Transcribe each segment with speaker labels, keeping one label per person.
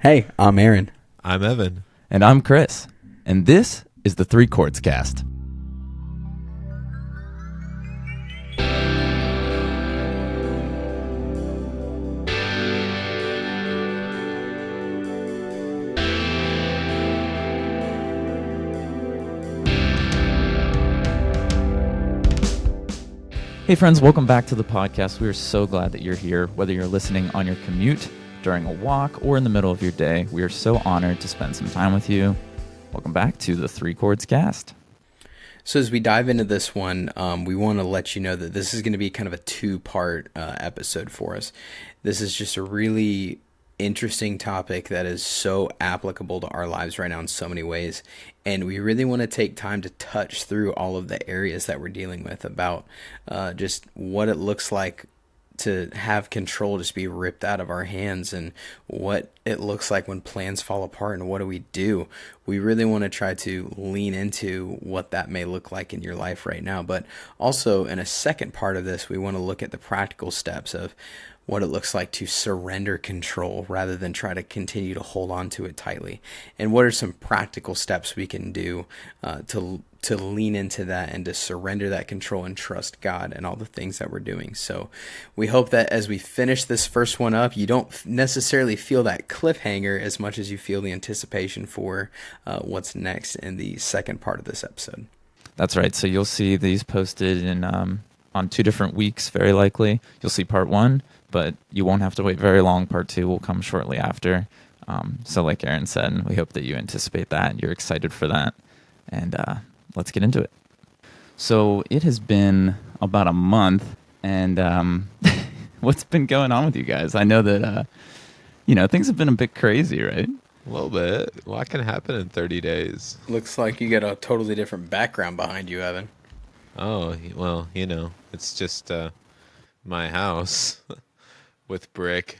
Speaker 1: Hey, I'm Aaron.
Speaker 2: I'm Evan.
Speaker 3: And I'm Chris. And this is the Three Chords Cast. Hey friends, welcome back to the podcast. We are so glad that you're here, whether you're listening on your commute, during a walk, or in the middle of your day. We are so honored to spend some time with you. Welcome back to the Three Chords Cast.
Speaker 1: So as we dive into this one, we want to let you know that this is going to be kind of a two-part episode for us. This is just a really interesting topic that is so applicable to our lives right now in so many ways. And we really want to take time to touch through all of the areas that we're dealing with about just what it looks like to have control just be ripped out of our hands, and what it looks like when plans fall apart, and what do we do. We really want to try to lean into what that may look like in your life right now. But also in a second part of this, we want to look at the practical steps of what it looks like to surrender control rather than try to continue to hold on to it tightly. And what are some practical steps we can do to lean into that and to surrender that control and trust God and all the things that we're doing. So we hope that as we finish this first one up, you don't necessarily feel that cliffhanger as much as you feel the anticipation for what's next in the second part of this episode.
Speaker 3: That's right. So you'll see these posted in on 2 different weeks, very likely. You'll see part 1, but you won't have to wait very long. Part 2 will come shortly after. So like Aaron said, we hope that you anticipate that and you're excited for that. And let's get into it. So it has been about a month, and what's been going on with you guys? I know that, things have been a bit crazy, right?
Speaker 2: A little bit. A lot can happen in 30 days.
Speaker 1: Looks like you got a totally different background behind you, Evan.
Speaker 2: Oh, well, it's just my house with brick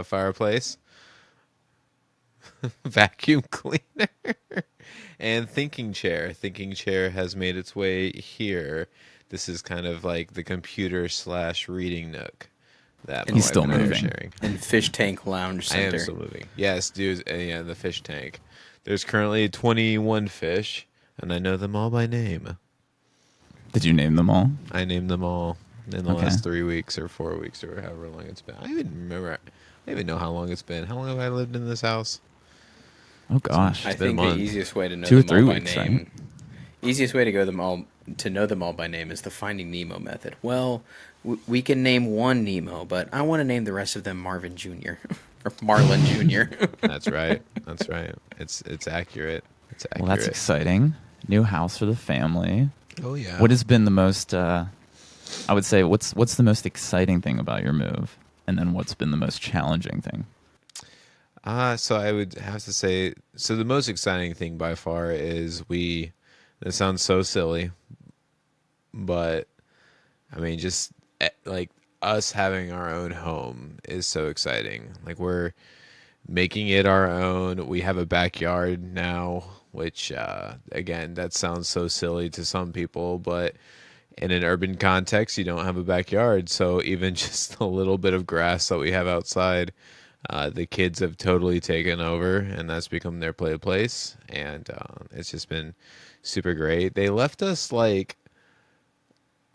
Speaker 2: fireplace, vacuum cleaner, and thinking chair. Thinking chair has made its way here. This is kind of like the computer / reading nook that
Speaker 3: He's still moving.
Speaker 2: sharing.
Speaker 1: And Fish Tank Lounge Center.
Speaker 2: I am still moving. Yes, dude. Yeah, the fish tank. There's currently 21 fish, and I know them all by name.
Speaker 3: Did you name them all?
Speaker 2: I named them all in the last 3 weeks or 4 weeks or however long it's been. I don't even remember. I don't even know how long it's been. How long have I lived in this house?
Speaker 3: Oh gosh,
Speaker 1: I think the easiest way to know
Speaker 3: 2 or
Speaker 1: them
Speaker 3: 3
Speaker 1: all by
Speaker 3: weeks,
Speaker 1: name,
Speaker 3: right?
Speaker 1: easiest way to know them all by name is the Finding Nemo method. Well, we can name one Nemo, but I want to name the rest of them Marvin Jr. or Marlin Jr.
Speaker 2: That's right. That's right. It's accurate. It's accurate.
Speaker 3: Well, that's exciting. New house for the family.
Speaker 2: Oh yeah.
Speaker 3: What has been the most? I would say what's the most exciting thing about your move, and then what's been the most challenging thing?
Speaker 2: So I would have to say, the most exciting thing by far is this sounds so silly, but I mean, just like us having our own home is so exciting. Like we're making it our own. We have a backyard now, which, again, that sounds so silly to some people, but in an urban context, you don't have a backyard. So even just a little bit of grass that we have outside, the kids have totally taken over, and that's become their play place. And it's just been super great. They left us like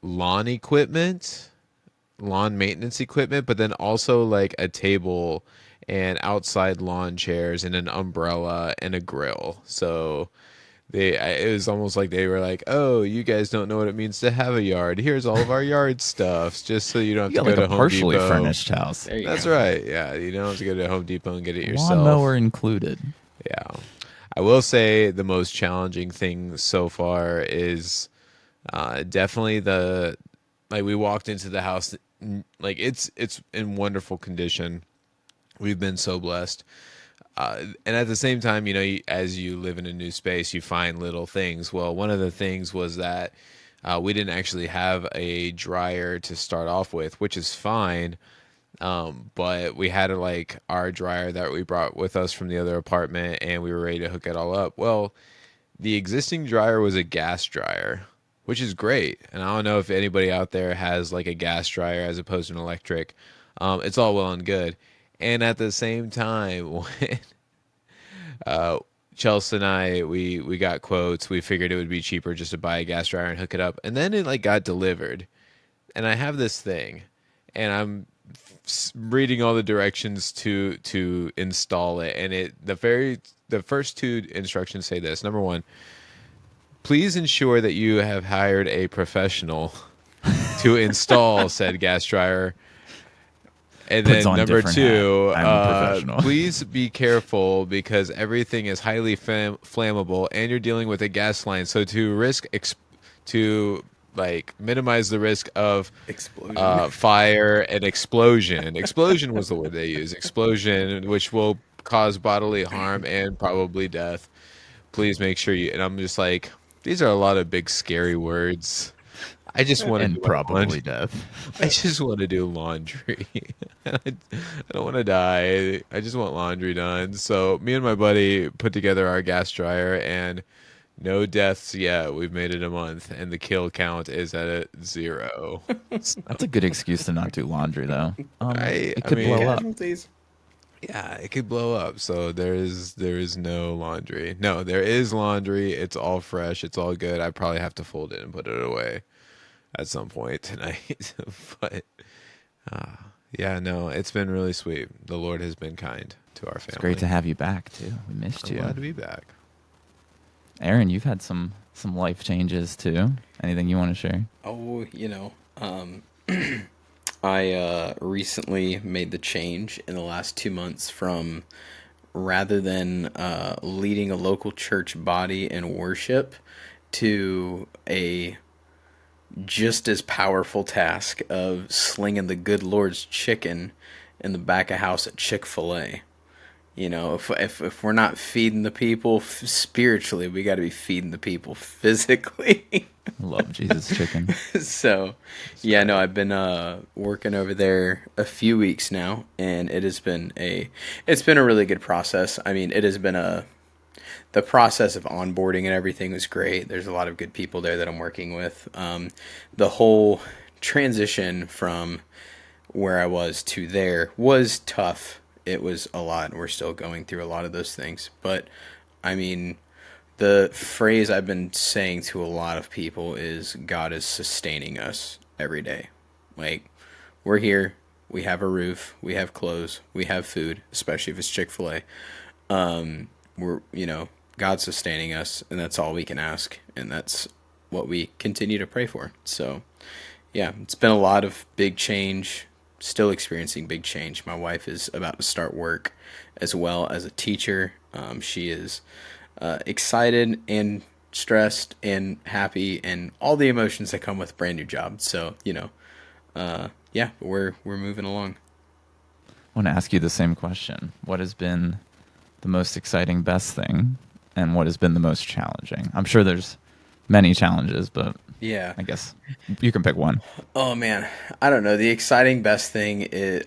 Speaker 2: lawn maintenance equipment, but then also like a table and outside lawn chairs and an umbrella and a grill. So it was almost like they were like, "Oh, you guys don't know what it means to have a yard. Here's all of our yard stuff, just so you don't have to go to Home
Speaker 3: partially
Speaker 2: Depot."
Speaker 3: furnished house.
Speaker 2: That's right. Yeah, you don't have to go to Home Depot and get it yourself.
Speaker 3: Lawnmower included.
Speaker 2: Yeah, I will say the most challenging thing so far is definitely we walked into the house, like it's in wonderful condition. We've been so blessed. And at the same time, as you live in a new space, you find little things. Well, one of the things was that we didn't actually have a dryer to start off with, which is fine. But we had our dryer that we brought with us from the other apartment, and we were ready to hook it all up. Well, the existing dryer was a gas dryer, which is great. And I don't know if anybody out there has like a gas dryer as opposed to an electric. It's all well and good. And at the same time, when uh, Chelsea and I, we got quotes. We figured it would be cheaper just to buy a gas dryer and hook it up. And then it like got delivered. And I have this thing, and I'm reading all the directions to install it. And the first two instructions say this. Number one, please ensure that you have hired a professional to install said gas dryer. And
Speaker 3: Puts
Speaker 2: then
Speaker 3: on
Speaker 2: number
Speaker 3: different
Speaker 2: two,
Speaker 3: hat. I'm a professional.
Speaker 2: please be careful because everything is highly flammable, and you're dealing with a gas line. So to like minimize the risk of
Speaker 1: Explosion.
Speaker 2: fire and explosion. Explosion was the word they used. Explosion, which will cause bodily harm and probably death. Please make sure you. And I'm just like, these are a lot of big scary words. I just want to
Speaker 3: And
Speaker 2: do
Speaker 3: probably death.
Speaker 2: I just want to do laundry. I don't want to die. I just want laundry done. So me and my buddy put together our gas dryer, and no deaths yet. We've made it a month, and the kill count is at a 0.
Speaker 3: That's a good excuse to not do laundry, though.
Speaker 2: I
Speaker 3: It could
Speaker 2: mean,
Speaker 3: blow up.
Speaker 1: Casualties.
Speaker 2: Yeah, it could blow up. So there is no laundry. No, there is laundry. It's all fresh. It's all good. I probably have to fold it and put it away at some point tonight. But yeah, no, it's been really sweet. The Lord has been kind to our family.
Speaker 3: It's great to have you back too. We missed
Speaker 2: I'm
Speaker 3: you.
Speaker 2: glad to be back.
Speaker 3: Aaron, you've had some life changes too. Anything you want to share?
Speaker 1: Oh, I recently made the change in the last 2 months from rather than leading a local church body in worship to a just as powerful task of slinging the good Lord's chicken in the back of house at Chick-fil-A. If we're not feeding the people spiritually, we got to be feeding the people physically.
Speaker 3: Love Jesus chicken.
Speaker 1: So, yeah, no, I've been working over there a few weeks now, and it's been a really good process. I mean, it has been the process of onboarding and everything was great. There's a lot of good people there that I'm working with. The whole transition from where I was to there was tough. It was a lot, and we're still going through a lot of those things. But, I mean, the phrase I've been saying to a lot of people is God is sustaining us every day. Like, we're here, we have a roof, we have clothes, we have food, especially if it's Chick-fil-A. God's sustaining us, and that's all we can ask, and that's what we continue to pray for. So, yeah, it's been a lot of big change, still experiencing big change. My wife is about to start work as well as a teacher. She is excited and stressed and happy and all the emotions that come with a brand new job. So, yeah, we're moving along.
Speaker 3: I want to ask you the same question. What has been the most exciting, best thing, and what has been the most challenging? I'm sure there's many challenges, but
Speaker 1: Yeah.
Speaker 3: I guess you can pick one.
Speaker 1: Oh man, I don't know. The exciting best thing is,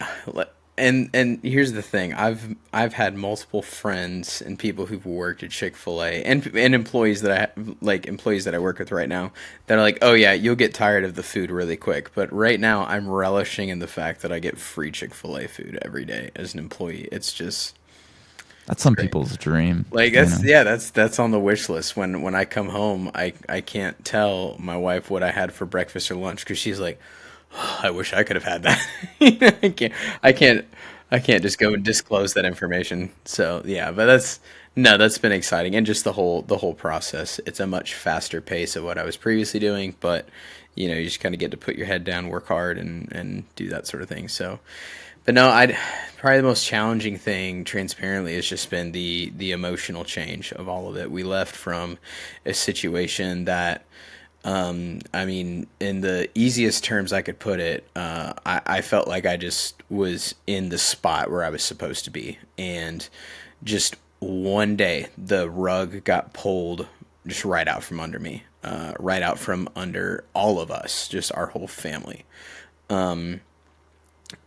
Speaker 1: and here's the thing. I've had multiple friends and people who've worked at Chick-fil-A and employees that I work with right now that are like, oh yeah, you'll get tired of the food really quick. But right now, I'm relishing in the fact that I get free Chick-fil-A food every day as an employee. It's just.
Speaker 3: That's some people's dream.
Speaker 1: Like that's on the wish list. When I come home, I can't tell my wife what I had for breakfast or lunch because she's like, oh, I wish I could have had that. I can't just go and disclose that information. So yeah, but that's been exciting, and just the whole process. It's a much faster pace of what I was previously doing, but you just kind of get to put your head down, work hard, and do that sort of thing. So. But no, probably the most challenging thing, transparently, has just been the emotional change of all of it. We left from a situation that, I mean, in the easiest terms I could put it, I felt like I just was in the spot where I was supposed to be. And just one day, the rug got pulled just right out from under me, right out from under all of us, just our whole family.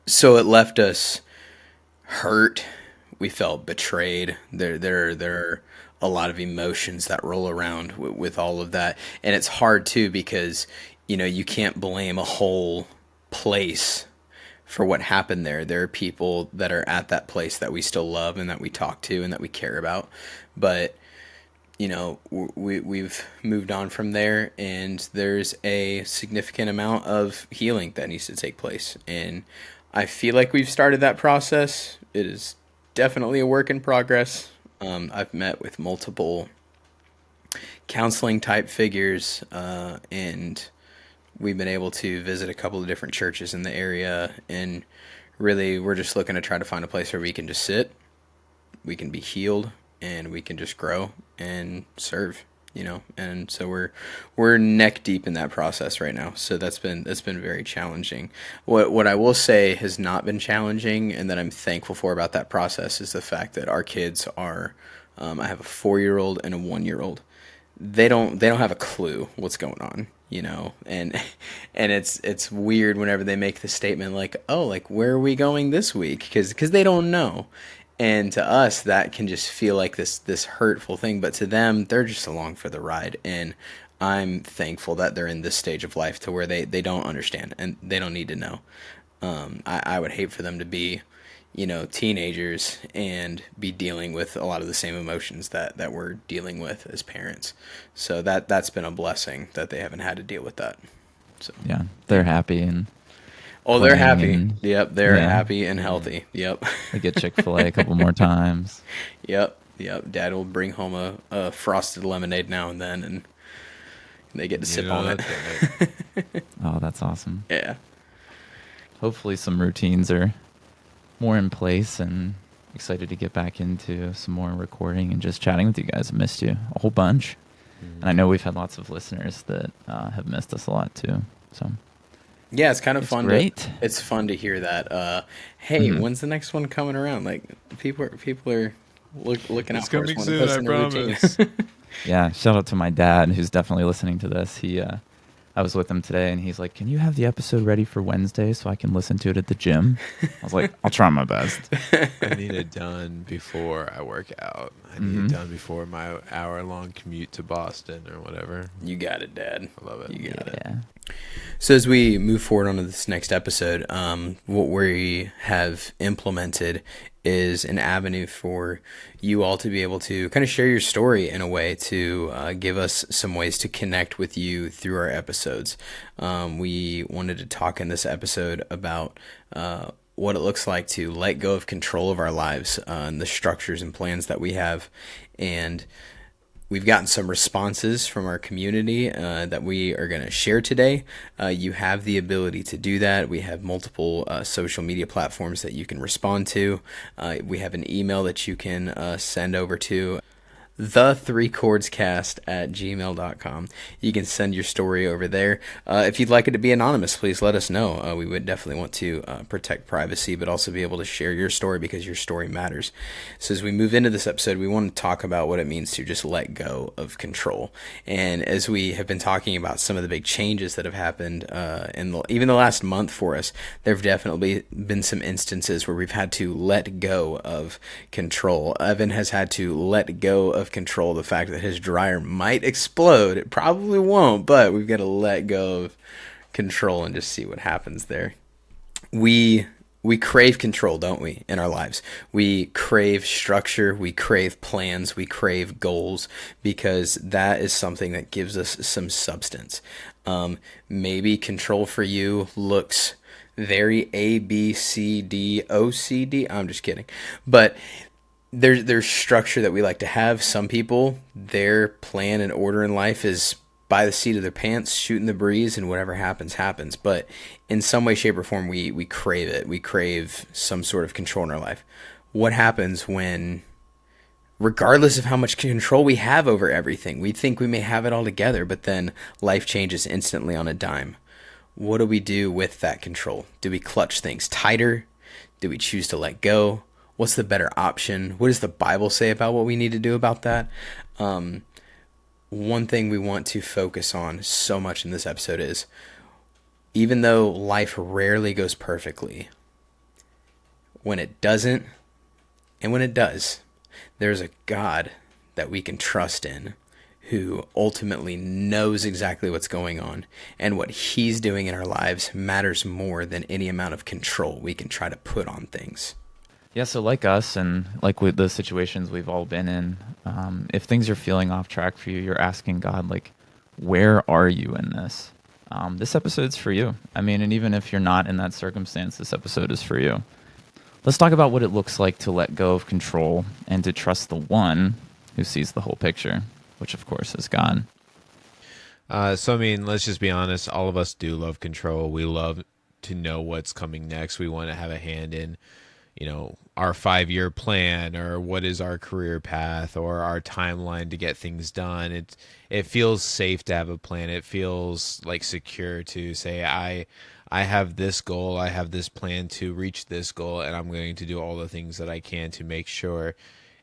Speaker 1: So it left us hurt. We felt betrayed. There are a lot of emotions that roll around with all of that, and it's hard too because you can't blame a whole place for what happened there. There are people that are at that place that we still love and that we talk to and that we care about. But, we've moved on from there, and there's a significant amount of healing that needs to take place. And I feel like we've started that process. It is definitely a work in progress. I've met with multiple counseling type figures, and we've been able to visit a couple of different churches in the area, and really we're just looking to try to find a place where we can just sit, we can be healed, and we can just grow and serve, and so we're neck deep in that process right now. So that's been very challenging. What I will say has not been challenging, and that I'm thankful for about that process, is the fact that our kids are, I have a 4-year-old and a 1-year-old. They don't have a clue what's going on, and it's weird whenever they make the statement like, oh, like, where are we going this week? Because they don't know. And to us, that can just feel like this hurtful thing, but to them, they're just along for the ride. And I'm thankful that they're in this stage of life to where they don't understand and they don't need to know. I would hate for them to be, teenagers and be dealing with a lot of the same emotions that we're dealing with as parents. So that's been a blessing that they haven't had to deal with that. So
Speaker 3: Yeah, they're happy and
Speaker 1: oh, they're happy.
Speaker 3: and
Speaker 1: Yep, they're
Speaker 3: yeah,
Speaker 1: happy and healthy. Yep.
Speaker 3: they get Chick-fil-A a couple more times.
Speaker 1: Yep. Dad will bring home a frosted lemonade now and then, and they get to sip on it.
Speaker 3: Oh, that's awesome.
Speaker 1: Yeah.
Speaker 3: Hopefully some routines are more in place, and excited to get back into some more recording and just chatting with you guys. I missed you a whole bunch. And I know we've had lots of listeners that have missed us a lot too. So
Speaker 1: Yeah, it's kind of fun.
Speaker 3: Great.
Speaker 1: It's fun to hear that. Hey, when's the next one coming around? Like people are looking out
Speaker 2: It's
Speaker 1: for us.
Speaker 2: coming
Speaker 1: When
Speaker 2: soon,
Speaker 1: it puts
Speaker 2: I
Speaker 1: in the routine.
Speaker 2: promise.
Speaker 3: Yeah, shout out to my dad who's definitely listening to this. I was with him today, and he's like, "Can you have the episode ready for Wednesday so I can listen to it at the gym?" I was like, "I'll try my best."
Speaker 2: I need it done before I work out. I need it done before my hour-long commute to Boston or whatever.
Speaker 1: You got it, Dad.
Speaker 2: I love it.
Speaker 1: You got it.
Speaker 3: Yeah.
Speaker 1: So as we move forward onto this next episode, what we have implemented is an avenue for you all to be able to kind of share your story in a way to give us some ways to connect with you through our episodes. We wanted to talk in this episode about what it looks like to let go of control of our lives and the structures and plans that we have. And we've gotten some responses from our community that we are going to share today. You have the ability to do that. We have multiple social media platforms that you can respond to. We have an email that you can send over to the3chordscast@gmail.com. You can send your story over there. If you'd like it to be anonymous, please let us know. We would definitely want to protect privacy, but also be able to share your story because your story matters. So as we move into this episode, we want to talk about what it means to just let go of control. And as we have been talking about some of the big changes that have happened even the last month for us, there have definitely been some instances where we've had to let go of control. Evan has had to let go of control the fact that his dryer might explode. It probably won't, but we've got to let go of control and just see what happens there. We crave control, don't we, in our lives? We crave structure, we crave plans, we crave goals, because that is something that gives us some substance. Maybe control for you looks very A, B, C, D, O, C, D. I'm just kidding. But there's structure that we like to have. Some people, their plan and order in life is by the seat of their pants, shooting the breeze, and whatever happens, happens. But in some way, shape, or form, we crave it. We crave some sort of control in our life. What happens when, regardless of how much control we have over everything, we think we may have it all together, but then life changes instantly on a dime? What do we do with that control? Do we clutch things tighter? Do we choose to let go? What's the better option? What does the Bible say about what we need to do about that? One thing we want to focus on so much in this episode is, even though life rarely goes perfectly, when it doesn't, and when it does, there's a God that we can trust in, who ultimately knows exactly what's going on, and what he's doing in our lives matters more than any amount of control we can try to put on things.
Speaker 3: Yeah, so like us and like with the situations we've all been in, if things are feeling off track for you, you're asking God, like, where are you in this? This episode's for you. I mean, and even if you're not in that circumstance, this episode is for you. Let's talk about what it looks like to let go of control and to trust the one who sees the whole picture, which of course is God.
Speaker 2: So, I mean, let's just be honest. All of us do love control. We love to know what's coming next. We want to have a hand in, our 5-year plan, or what is our career path, or our timeline to get things done. It feels safe to have a plan. It feels like secure to say, I have this goal. I have this plan to reach this goal, and I'm going to do all the things that I can to make sure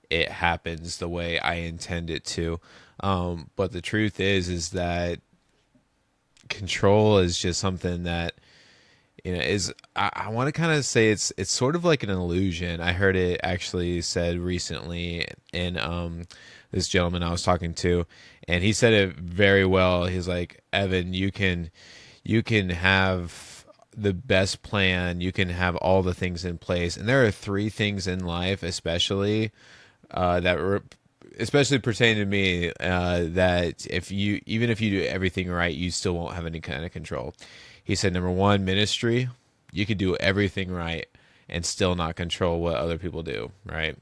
Speaker 2: it happens the way I intend it to. But the truth is that control is just something that, is, I want to kind of say it's sort of like an illusion. I heard it actually said recently in this gentleman I was talking to, and he said it very well. He's like, Evan, you can have the best plan, you can have all the things in place, and there are 3 things in life, especially especially pertaining to me, that even if you do everything right, you still won't have any kind of control. He said, number 1, ministry. You could do everything right and still not control what other people do, right?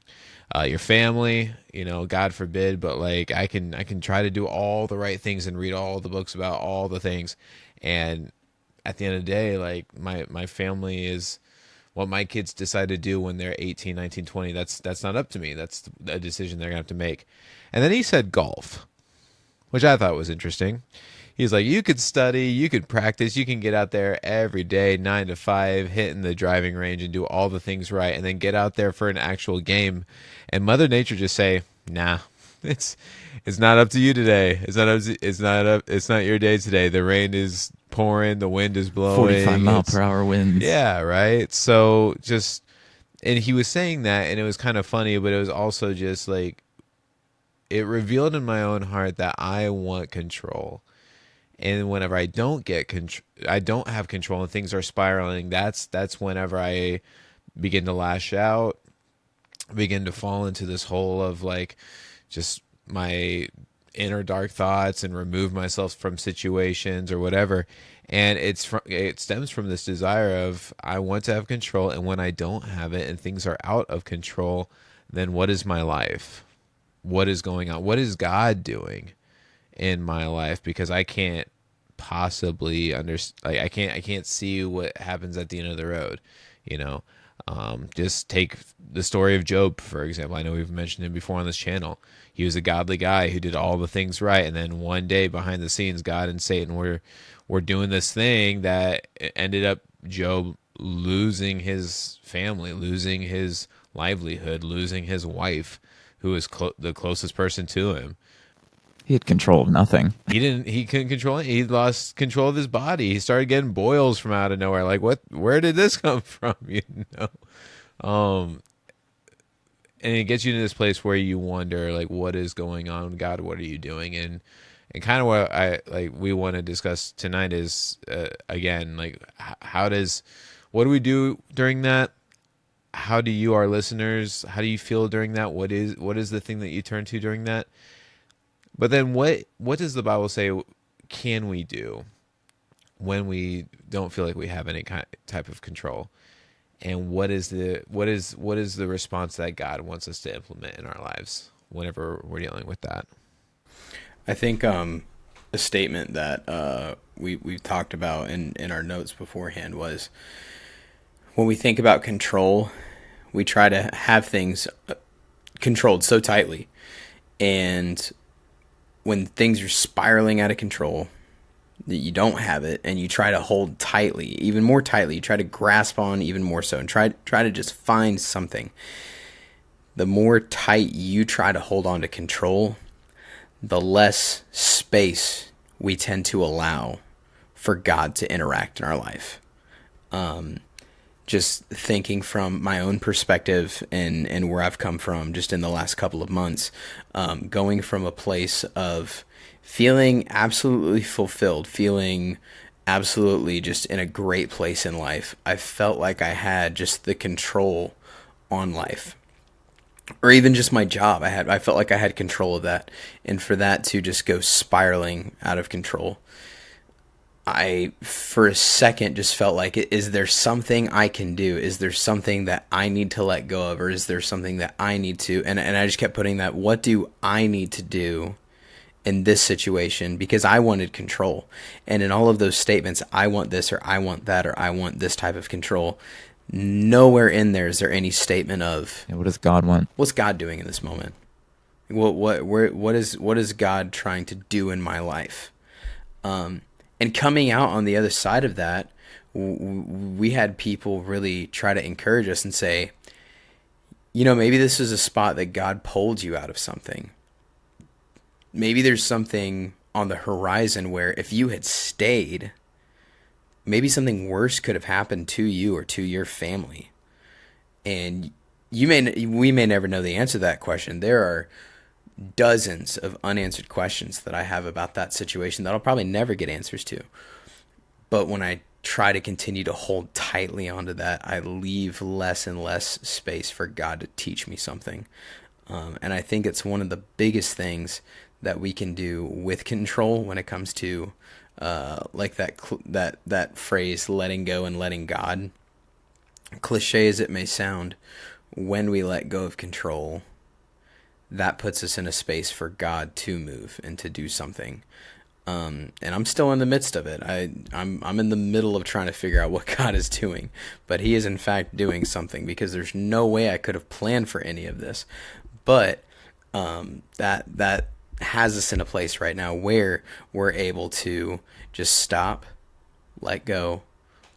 Speaker 2: Your family, God forbid, but like I can try to do all the right things and read all the books about all the things, and at the end of the day, like my family is what my kids decide to do when they're 18, 19, 20. That's not up to me. That's a decision they're gonna have to make. And then he said golf, which I thought was interesting. He's like, you could study, you could practice, you can get out there every day, 9 to 5, hitting the driving range and do all the things right, and then get out there for an actual game, and Mother Nature just say, nah, it's not up to you today. It's not your day today. The rain is pouring, the wind is blowing.
Speaker 3: 45-mile-per-hour winds.
Speaker 2: Yeah, right. So and he was saying that, and it was kind of funny, but it was also just like, it revealed in my own heart that I want control. And whenever I don't I don't have control and things are spiraling, that's whenever I begin to lash out, begin to fall into this hole of like just my inner dark thoughts and remove myself from situations or whatever. And it stems from this desire of, I want to have control, and when I don't have it and things are out of control, then what is my life? What is going on? What is God doing in my life? Because I can't possibly understand. Like, I can't see what happens at the end of the road. Just take the story of Job, for example. I know we've mentioned him before on this channel. He was a godly guy who did all the things right, and then one day behind the scenes, God and Satan were doing this thing that ended up Job losing his family, losing his livelihood, losing his wife, who was the closest person to him.
Speaker 3: He had control of nothing.
Speaker 2: He couldn't control it. He lost control of his body. He started getting boils from out of nowhere. Like, where did this come from? And it gets you to this place where you wonder, like, what is going on? God, what are you doing? And kind of what we want to discuss tonight is, again, like, what do we do during that? How do you, our listeners, how do you feel during that? What is the thing that you turn to during that? But then what does the Bible say can we do when we don't feel like we have any type of control? And what is the response that God wants us to implement in our lives whenever we're dealing with that?
Speaker 1: I think a statement that we've talked about in our notes beforehand was, when we think about control, we try to have things controlled so tightly, and when things are spiraling out of control, that you don't have it, and you try to hold tightly, even more tightly, you try to grasp on even more so, and try to just find something. The more tight you try to hold on to control, the less space we tend to allow for God to interact in our life. just thinking from my own perspective and where I've come from just in the last couple of months, going from a place of feeling absolutely fulfilled, feeling absolutely just in a great place in life. I felt like I had just the control on life, or even just my job. I felt like I had control of that, and for that to just go spiraling out of control, I, for a second, just felt like, is there something I can do? Is there something that I need to let go of? Or is there something that I need to? And I just kept putting that, what do I need to do in this situation? Because I wanted control. And in all of those statements, I want this, or I want that, or I want this type of control. Nowhere in there is there any statement of,
Speaker 3: Yeah, what does God want?
Speaker 1: what's God doing in this moment? What is God trying to do in my life? And coming out on the other side of that, we had people really try to encourage us and say, maybe this is a spot that God pulled you out of something. Maybe there's something on the horizon where if you had stayed, maybe something worse could have happened to you or to your family. And we may never know the answer to that question. There are dozens of unanswered questions that I have about that situation that I'll probably never get answers to. But when I try to continue to hold tightly onto that, I leave less and less space for God to teach me something. And I think it's one of the biggest things that we can do with control when it comes to like that phrase, letting go and letting God. Cliche as it may sound, when we let go of control, that puts us in a space for God to move and to do something. And I'm still in the midst of it. I'm in the middle of trying to figure out what God is doing, but He is in fact doing something, because there's no way I could have planned for any of this. But that has us in a place right now where we're able to just stop, let go,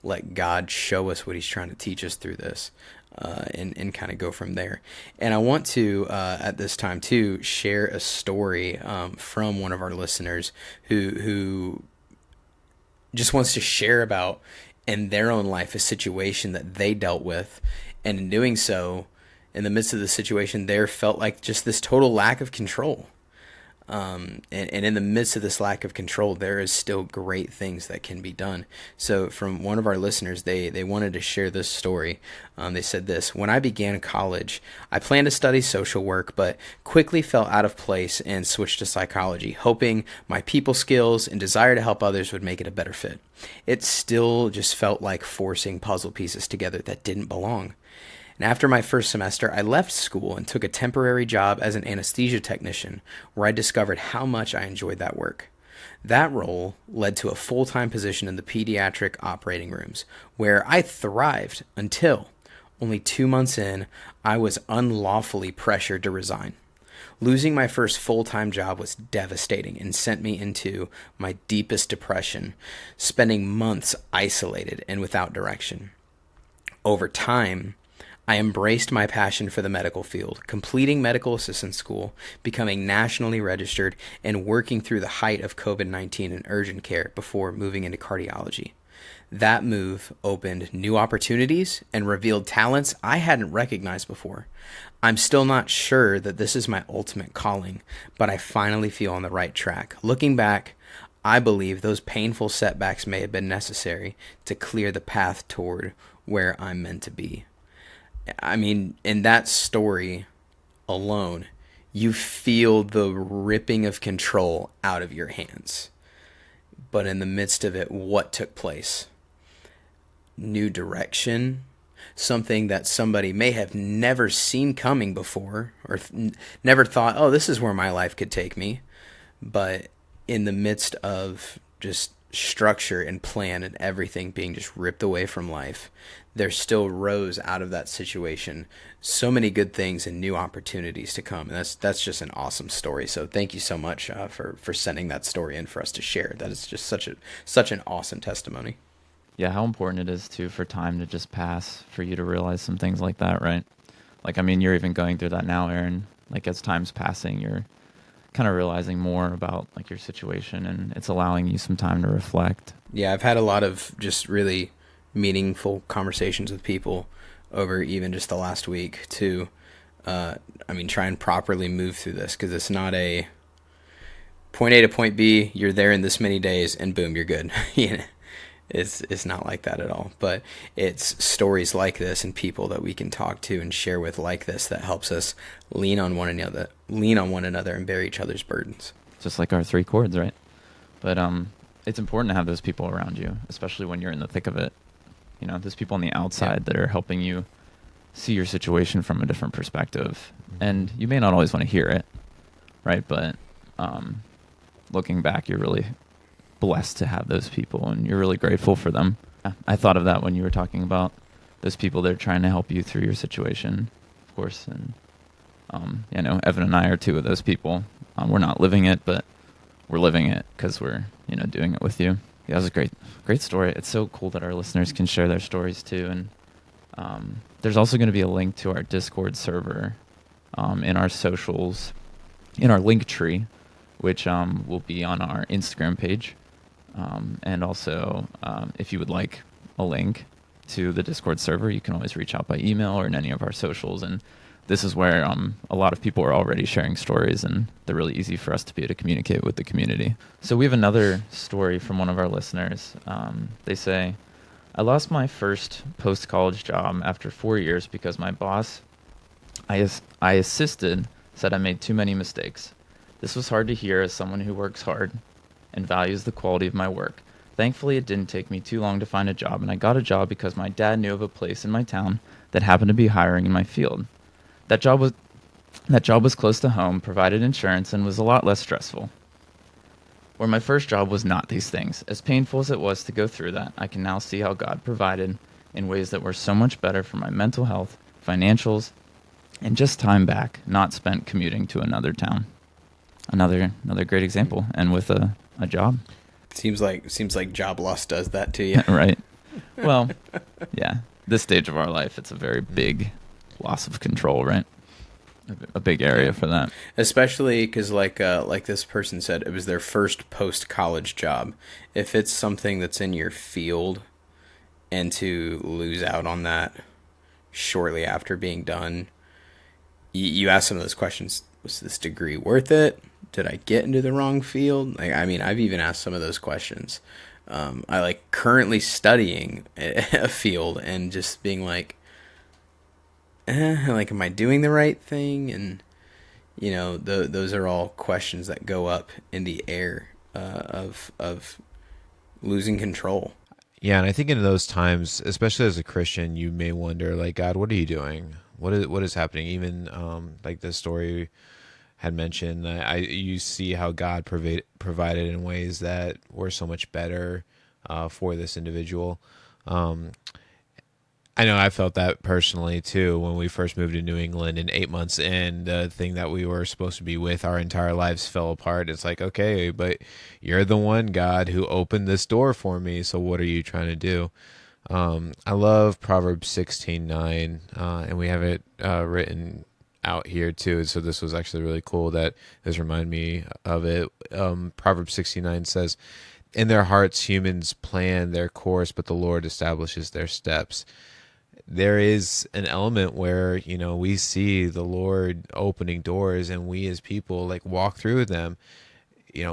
Speaker 1: let God show us what He's trying to teach us through this. And kind of go from there. And I want to, at this time too, share a story from one of our listeners who just wants to share about, in their own life, a situation that they dealt with. And in doing so, in the midst of the situation, there felt like just this total lack of control. And in the midst of this lack of control, there is still great things that can be done. So from one of our listeners, they wanted to share this story. They said this: when I began college, I planned to study social work, but quickly fell out of place and switched to psychology, hoping my people skills and desire to help others would make it a better fit. It still just felt like forcing puzzle pieces together that didn't belong. And after my first semester, I left school and took a temporary job as an anesthesia technician, where I discovered how much I enjoyed that work. That role led to a full-time position in the pediatric operating rooms, where I thrived until, only 2 months in, I was unlawfully pressured to resign. Losing my first full-time job was devastating and sent me into my deepest depression, spending months isolated and without direction. Over time, I embraced my passion for the medical field, completing medical assistant school, becoming nationally registered, and working through the height of COVID-19 in urgent care before moving into cardiology. That move opened new opportunities and revealed talents I hadn't recognized before. I'm still not sure that this is my ultimate calling, but I finally feel on the right track. Looking back, I believe those painful setbacks may have been necessary to clear the path toward where I'm meant to be. I mean, in that story alone, you feel the ripping of control out of your hands. But in the midst of it, what took place? New direction, something that somebody may have never seen coming before, or never thought, oh, this is where my life could take me. But in the midst of just structure and plan and everything being just ripped away from life, there still rose out of that situation so many good things and new opportunities to come. And that's just an awesome story. So thank you so much for sending that story in for us to share. That is just such an awesome testimony.
Speaker 3: Yeah, how important it is too for time to just pass, for you to realize some things like that, right? Like, I mean, you're even going through that now, Aaron. Like, as time's passing, you're kind of realizing more about like your situation, and it's allowing you some time to reflect.
Speaker 1: Yeah, I've had a lot of just really meaningful conversations with people over even just the last week to, try and properly move through this, because it's not a point A to point B, you're there in this many days, and boom, you're good. You know, it's not like that at all. But it's stories like this and people that we can talk to and share with like this that helps us lean on one another, and bear each other's burdens.
Speaker 3: Just like our 3 chords, right? But it's important to have those people around you, especially when you're in the thick of it. You know, there's people on the outside that are helping you see your situation from a different perspective. And you may not always want to hear it, right? But looking back, you're really blessed to have those people, and you're really grateful for them. I thought of that when you were talking about those people that are trying to help you through your situation, of course. And, Evan and I are 2 of those people. We're not living it, but we're living it because we're, doing it with you. Yeah, that was a great story. It's so cool that our listeners can share their stories too. And there's also going to be a link to our Discord server in our socials, in our linktree, which will be on our Instagram page. And also, if you would like a link to the Discord server, you can always reach out by email or in any of our socials. And this is where a lot of people are already sharing stories, and they're really easy for us to be able to communicate with the community. So we have another story from one of our listeners. They say, I lost my first post-college job after 4 years because my boss I assisted said I made too many mistakes. This was hard to hear as someone who works hard and values the quality of my work. Thankfully, it didn't take me too long to find a job, and I got a job because my dad knew of a place in my town that happened to be hiring in my field. That job was close to home, provided insurance, and was a lot less stressful. Where my first job was not these things. As painful as it was to go through that, I can now see how God provided in ways that were so much better for my mental health, financials, and just time back, not spent commuting to another town. Another great example, and with a job.
Speaker 1: Seems like job loss does that to you.
Speaker 3: Right. Well, yeah. This stage of our life, it's a very big loss of control, right? A big area for that.
Speaker 1: Especially because, like this person said, it was their first post-college job. If it's something that's in your field, and to lose out on that shortly after being done, you ask some of those questions. Was this degree worth it? Did I get into the wrong field? I've even asked some of those questions. I currently studying a field and just being like, am I doing the right thing? And, those are all questions that go up in the air of losing control.
Speaker 2: Yeah, and I think in those times, especially as a Christian, you may wonder, like, God, what are you doing? What is happening? Even like the story had mentioned, you see how God provided in ways that were so much better for this individual. I know I felt that personally too when we first moved to New England, and 8 months in, the thing that we were supposed to be with our entire lives fell apart. It's like, okay, but you're the one, God, who opened this door for me. So what are you trying to do? I love Proverbs 16:9, and we have it written out here too. So this was actually really cool that this reminded me of it. Proverbs 16:9 says, "In their hearts humans plan their course, but the Lord establishes their steps." There is an element where, we see the Lord opening doors, and we as people walk through them,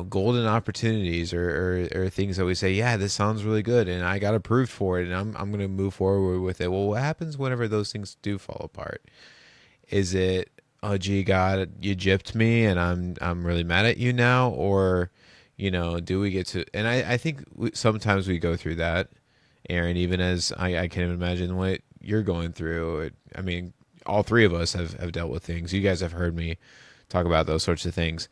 Speaker 2: golden opportunities or things that we say, yeah, this sounds really good, and I got approved for it, and I'm going to move forward with it. Well, what happens whenever those things do fall apart? Is it, oh, gee, God, you gypped me, and I'm really mad at you now? Or, do we get to, and I think sometimes we go through that, Aaron, even as I can't even imagine what you're going through. All 3 of us have dealt with things. You guys have heard me talk about those sorts of things.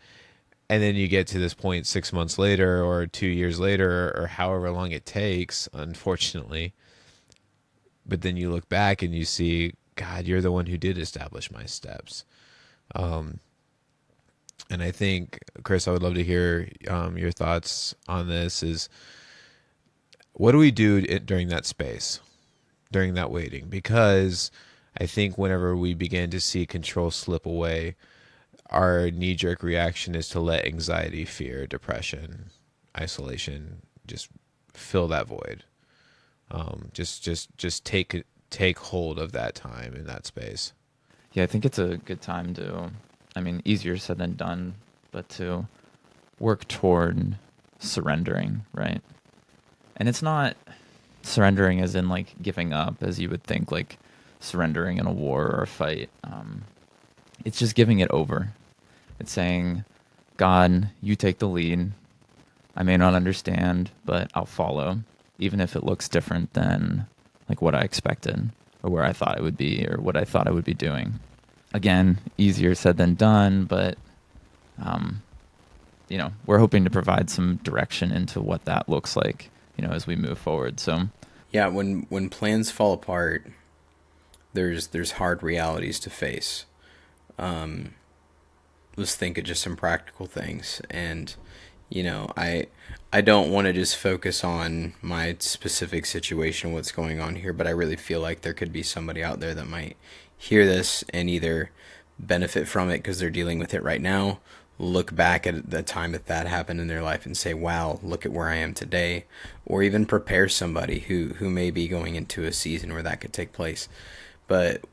Speaker 2: And then you get to this point 6 months later or 2 years later or however long it takes, unfortunately. But then you look back and you see, God, you're the one who did establish my steps. And I think, Chris, I would love to hear your thoughts on this is, what do we do during that space, during that waiting? Because I think whenever we begin to see control slip away, our knee-jerk reaction is to let anxiety, fear, depression, isolation just fill that void. Just take hold of that time in that space.
Speaker 3: Yeah, I think it's a good time to, I mean, easier said than done, but to work toward surrendering, right? And it's not surrendering as in like giving up, as you would think, like surrendering in a war or a fight. It's just giving it over. It's saying, God, you take the lead. I may not understand, but I'll follow, even if it looks different than like what I expected or where I thought it would be or what I thought I would be doing. Again, easier said than done, but we're hoping to provide some direction into what that looks like, as we move forward. So
Speaker 1: Yeah, when plans fall apart, there's hard realities to face. Let's think of just some practical things. And I don't want to just focus on my specific situation, what's going on here, but I really feel like there could be somebody out there that might hear this and either benefit from it because they're dealing with it right now, look back at the time that happened in their life and say, wow, look at where I am today, or even prepare somebody who may be going into a season where that could take place. But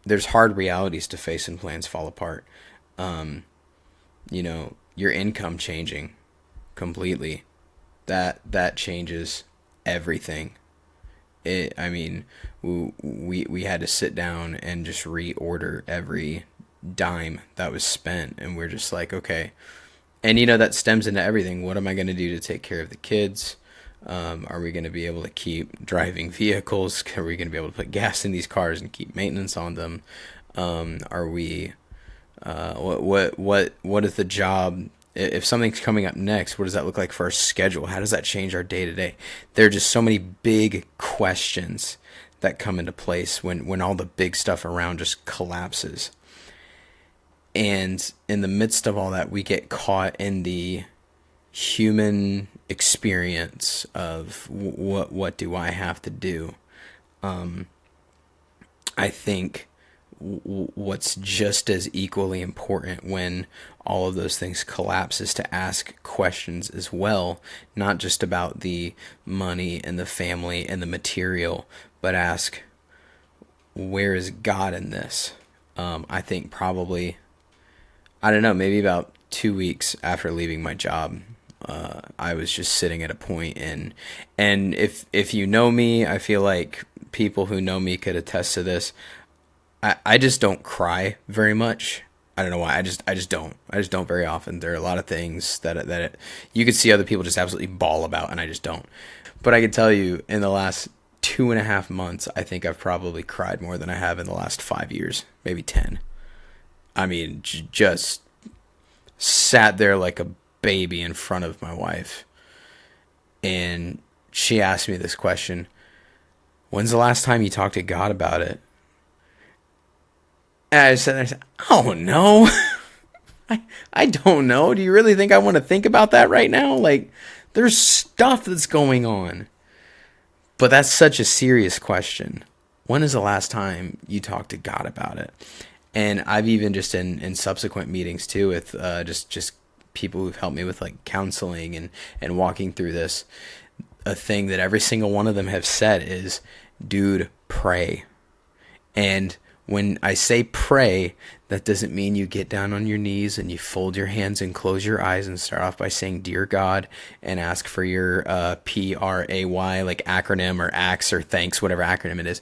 Speaker 1: there's hard realities to face when plans fall apart. Your income changing completely, that changes everything. I mean, we had to sit down and just reorder every dime that was spent, and we're just like, okay. And that stems into everything. What am I going to do to take care of the kids? Are we going to be able to keep driving vehicles? Are we going to be able to put gas in these cars and keep maintenance on them? Are we what is the job? If something's coming up next, what does that look like for our schedule? How does that change our day to day? There are just so many big questions that come into place when all the big stuff around just collapses. And in the midst of all that, we get caught in the human experience of what do I have to do? I think what's just as equally important when all of those things collapse is to ask questions as well, not just about the money and the family and the material, but ask, where is God in this? I think probably, I don't know, maybe about 2 weeks after leaving my job, I was just sitting at a point and if you know me, I feel like people who know me could attest to this. I just don't cry very much. I don't know why. I just don't. I just don't very often. There are a lot of things that you could see other people just absolutely bawl about, and I just don't. But I can tell you, in the last 2.5 months, I think I've probably cried more than I have in the last 5 years, maybe 10. I mean, just sat there like a baby in front of my wife, and she asked me this question: when's the last time you talked to God about it? And I said, oh no, I don't know. Do you really think I want to think about that right now? Like, there's stuff that's going on. But that's such a serious question. When is the last time you talked to God about it? And I've even just in subsequent meetings too with just people who've helped me with like counseling and walking through this, a thing that every single one of them have said is, dude, pray. And when I say pray, that doesn't mean you get down on your knees and you fold your hands and close your eyes and start off by saying, Dear God, and ask for your PRAY, like acronym or ACTS or thanks, whatever acronym it is.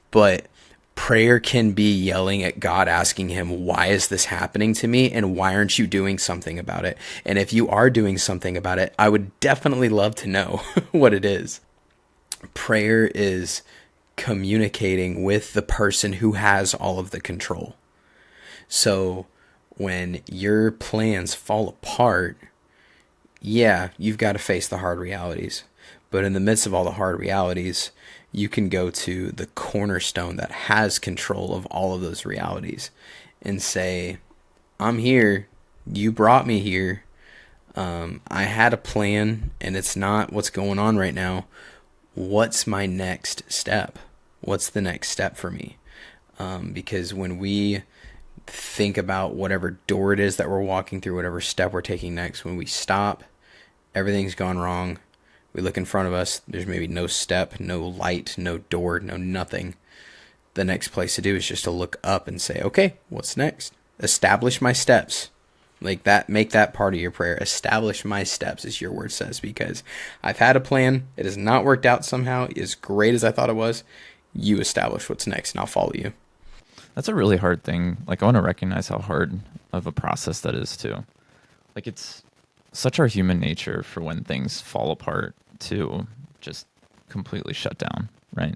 Speaker 1: But prayer can be yelling at God, asking him, why is this happening to me? And why aren't you doing something about it? And if you are doing something about it, I would definitely love to know what it is. Prayer is communicating with the person who has all of the control. So when your plans fall apart, yeah, you've got to face the hard realities. But in the midst of all the hard realities, you can go to the cornerstone that has control of all of those realities and say, I'm here. You brought me here. I had a plan, and it's not what's going on right now. What's my next step? What's the next step for me? Because when we think about whatever door it is that we're walking through, whatever step we're taking next, when we stop, everything's gone wrong. We look in front of us, there's maybe no step, no light, no door, no nothing. The next place to do is just to look up and say, okay, what's next? Establish my steps. Like that, make that part of your prayer. Establish my steps, as your word says, because I've had a plan. It has not worked out somehow as great as I thought it was. You establish what's next, and I'll follow you.
Speaker 3: That's a really hard thing. Like, I want to recognize how hard of a process that is too. Like, it's such our human nature for when things fall apart to just completely shut down, right?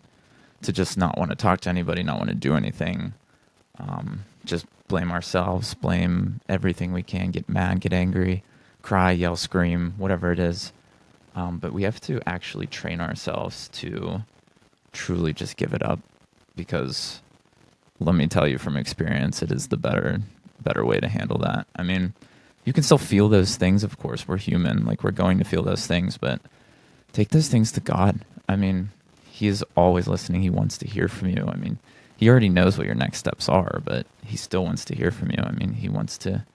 Speaker 3: To just not want to talk to anybody, not want to do anything. Just blame ourselves, blame everything we can, get mad, get angry, cry, yell, scream, whatever it is. But we have to actually train ourselves to truly just give it up, because let me tell you from experience, it is the better way to handle that. I mean, you can still feel those things, of course. We're human, like we're going to feel those things, but take those things to God. I mean, He is always listening. He wants to hear from you. I mean, He already knows what your next steps are, but He still wants to hear from you. I mean, He wants to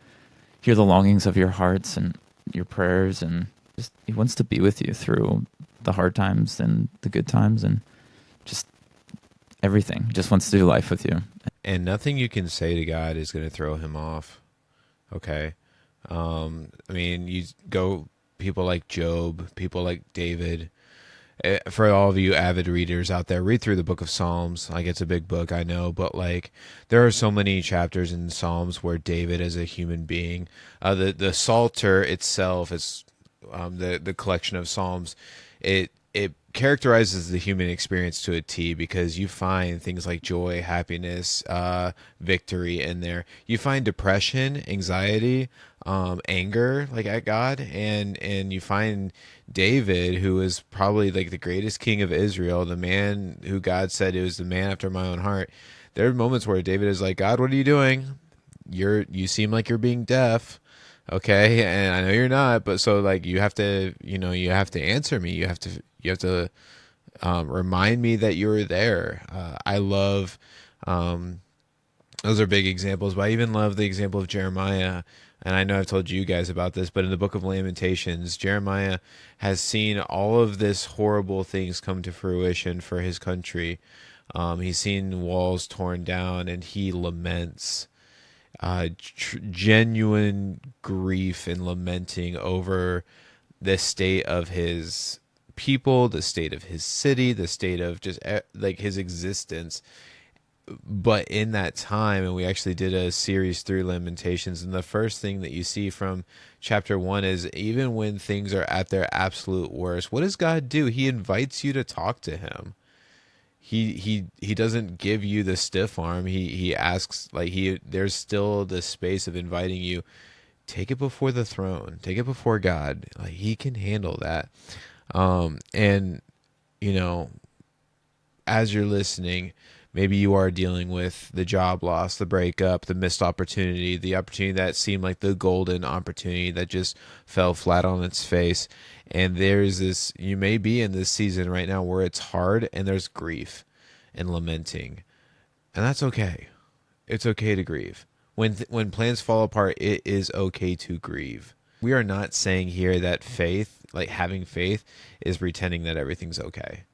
Speaker 3: hear the longings of your hearts and your prayers, and just He wants to be with you through the hard times and the good times and just everything. He just wants to do life with you.
Speaker 2: And nothing you can say to God is going to throw him off. Okay. I mean, you go people like Job, people like David. For all of you avid readers out there, read through the book of Psalms. Like, it's a big book, I know, but like there are so many chapters in Psalms where David as a human being, the Psalter itself is the collection of Psalms. It characterizes the human experience to a T, because you find things like joy, happiness, victory in there. You find depression, anxiety, anger, like at God, and you find David, who is probably like the greatest king of Israel, the man who God said it was the man after my own heart. There are moments where David is like, God, what are you doing? You seem like you're being deaf. Okay, and I know you're not, but so like you have to answer me. You have to remind me that you're there. I love those are big examples, but I even love the example of Jeremiah. And I know I've told you guys about this, but in the book of Lamentations, Jeremiah has seen all of this horrible things come to fruition for his country. He's seen walls torn down, and he laments. Genuine grief and lamenting over the state of his people, the state of his city, the state of just like his existence. But in that time, and we actually did a series through Lamentations, and the first thing that you see from chapter 1 is, even when things are at their absolute worst, what does God do? He invites you to talk to him. He doesn't give you the stiff arm. He asks, like, there's still this space of inviting you. Take it before the throne. Take it before God. Like, he can handle that. And as you're listening, maybe you are dealing with the job loss, the breakup, the missed opportunity, the opportunity that seemed like the golden opportunity that just fell flat on its face. And you may be in this season right now where it's hard and there's grief and lamenting. And that's okay. It's okay to grieve. When plans fall apart, it is okay to grieve. We are not saying here that faith, like having faith, is pretending that everything's okay.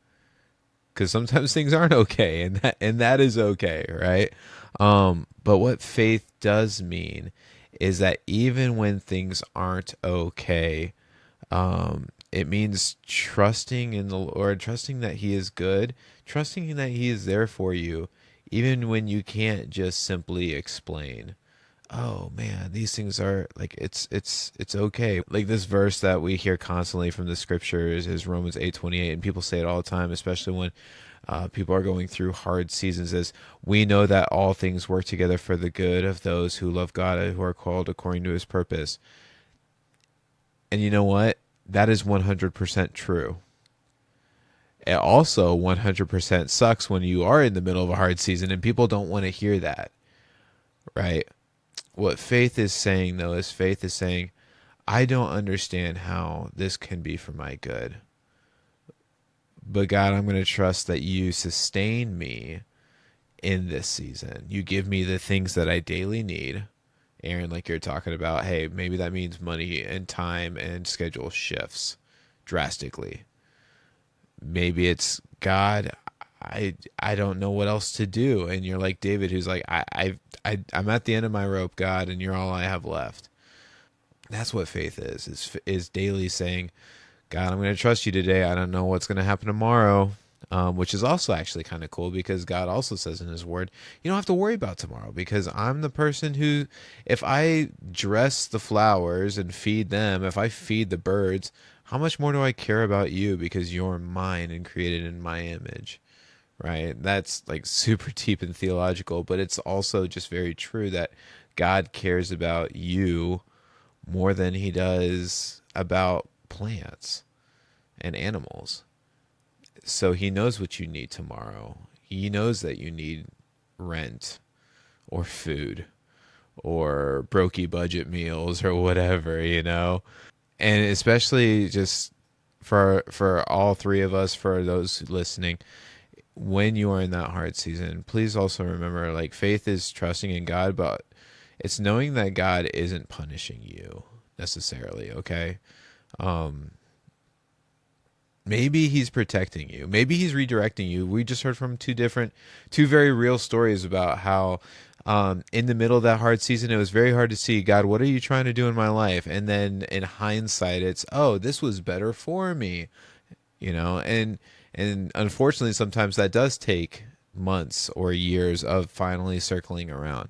Speaker 2: Because sometimes things aren't okay, and that is okay, right? But what faith does mean is that even when things aren't okay, it means trusting in the Lord, trusting that He is good, trusting that He is there for you, even when you can't just simply explain. Oh man, these things are like it's okay. Like this verse that we hear constantly from the scriptures is Romans 8:28, and people say it all the time, especially when people are going through hard seasons. As we know that all things work together for the good of those who love God and who are called according to His purpose. And you know what? That is 100% true. It also 100% sucks when you are in the middle of a hard season and people don't want to hear that, right? What faith is saying, though, is faith is saying, I don't understand how this can be for my good. But God, I'm going to trust that you sustain me in this season. You give me the things that I daily need. Aaron, like you're talking about, hey, maybe that means money and time and schedule shifts drastically. Maybe it's, God, I don't know what else to do. And you're like David, who's like, I'm at the end of my rope, God, and you're all I have left. That's what faith is daily saying, God, I'm going to trust you today. I don't know what's going to happen tomorrow. Which is also actually kind of cool, because God also says in his word, you don't have to worry about tomorrow, because I'm the person who, if I dress the flowers and feed them, if I feed the birds, how much more do I care about you, because you're mine and created in my image, right? That's like super deep and theological, but it's also just very true that God cares about you more than he does about plants and animals. So he knows what you need tomorrow. He knows that you need rent or food or brokey budget meals or whatever, you know? And especially just for all three of us, for those listening, when you are in that hard season, please also remember, like, faith is trusting in God, but it's knowing that God isn't punishing you necessarily, okay? Maybe he's protecting you. Maybe he's redirecting you. We just heard from two very real stories about how in the middle of that hard season, it was very hard to see, God, what are you trying to do in my life? And then in hindsight, it's, oh, this was better for me, you know? And unfortunately, sometimes that does take months or years of finally circling around.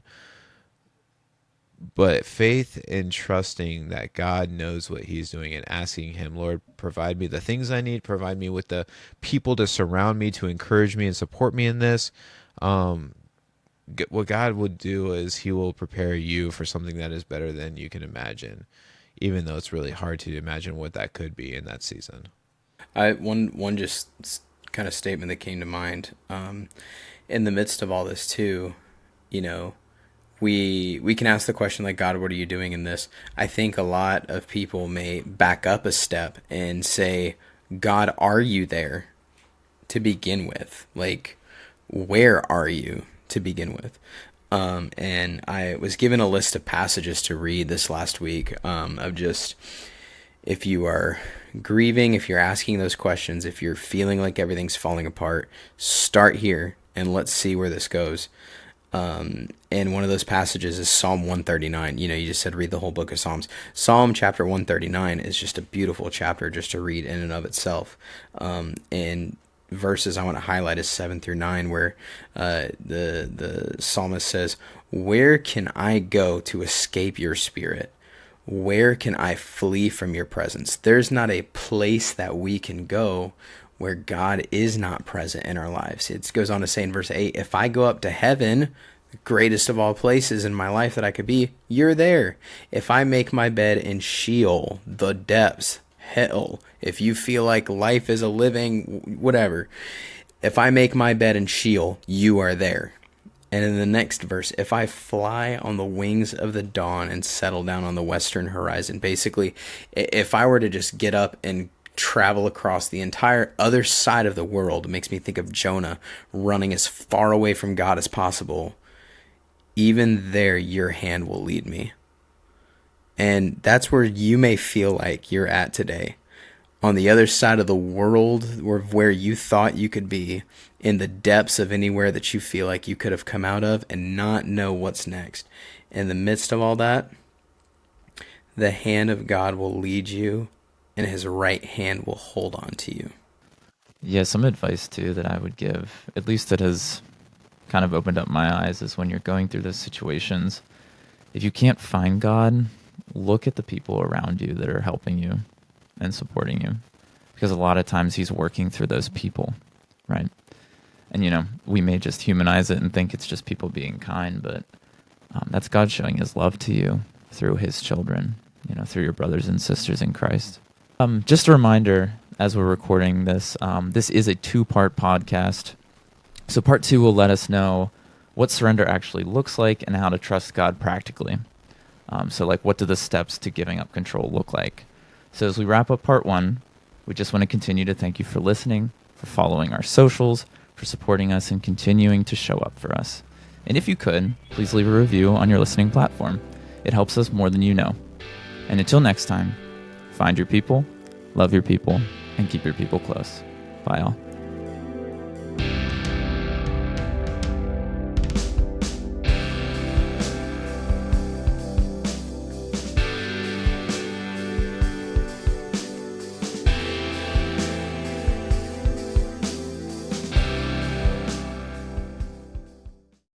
Speaker 2: But faith in trusting that God knows what he's doing and asking him, Lord, provide me the things I need, provide me with the people to surround me, to encourage me and support me in this. What God would do is he will prepare you for something that is better than you can imagine, even though it's really hard to imagine what that could be in that season.
Speaker 1: One just kind of statement that came to mind, in the midst of all this too, you know, we can ask the question, like, God, what are you doing in this? I think a lot of people may back up a step and say, God, are you there to begin with? Like, where are you to begin with? And I was given a list of passages to read this last week, of just, if you are grieving, if you're asking those questions, if you're feeling like everything's falling apart, start here and let's see where this goes. And one of those passages is Psalm 139. You know, you just said read the whole book of Psalms. Psalm chapter 139 is just a beautiful chapter just to read in and of itself. And verses I want to highlight is 7-9, where the psalmist says, "Where can I go to escape your spirit? Where can I flee from your presence?" There's not a place that we can go where God is not present in our lives. It goes on to say in verse 8, if I go up to heaven, the greatest of all places in my life that I could be, you're there. If I make my bed in Sheol, the depths, hell, if you feel like life is a living, whatever, if I make my bed in Sheol, you are there. And in the next verse, if I fly on the wings of the dawn and settle down on the western horizon, basically, if I were to just get up and travel across the entire other side of the world, it makes me think of Jonah running as far away from God as possible. Even there, your hand will lead me. And that's where you may feel like you're at today. On the other side of the world, where you thought you could be, in the depths of anywhere that you feel like you could have come out of and not know what's next. In the midst of all that, the hand of God will lead you, and his right hand will hold on to you.
Speaker 3: Yeah, some advice too that I would give, at least that has kind of opened up my eyes, is when you're going through those situations, if you can't find God, look at the people around you that are helping you and supporting you, because a lot of times he's working through those people, right? And, you know, we may just humanize it and think it's just people being kind, but that's God showing his love to you through his children, you know, through your brothers and sisters in Christ. Just a reminder, as we're recording this, this is a 2-part podcast. So part 2 will let us know what surrender actually looks like and how to trust God practically. So like, what do the steps to giving up control look like? So as we wrap up part 1, we just want to continue to thank you for listening, for following our socials, for supporting us and continuing to show up for us. And if you could, please leave a review on your listening platform. It helps us more than you know. And until next time, find your people, love your people, and keep your people close. Bye, all.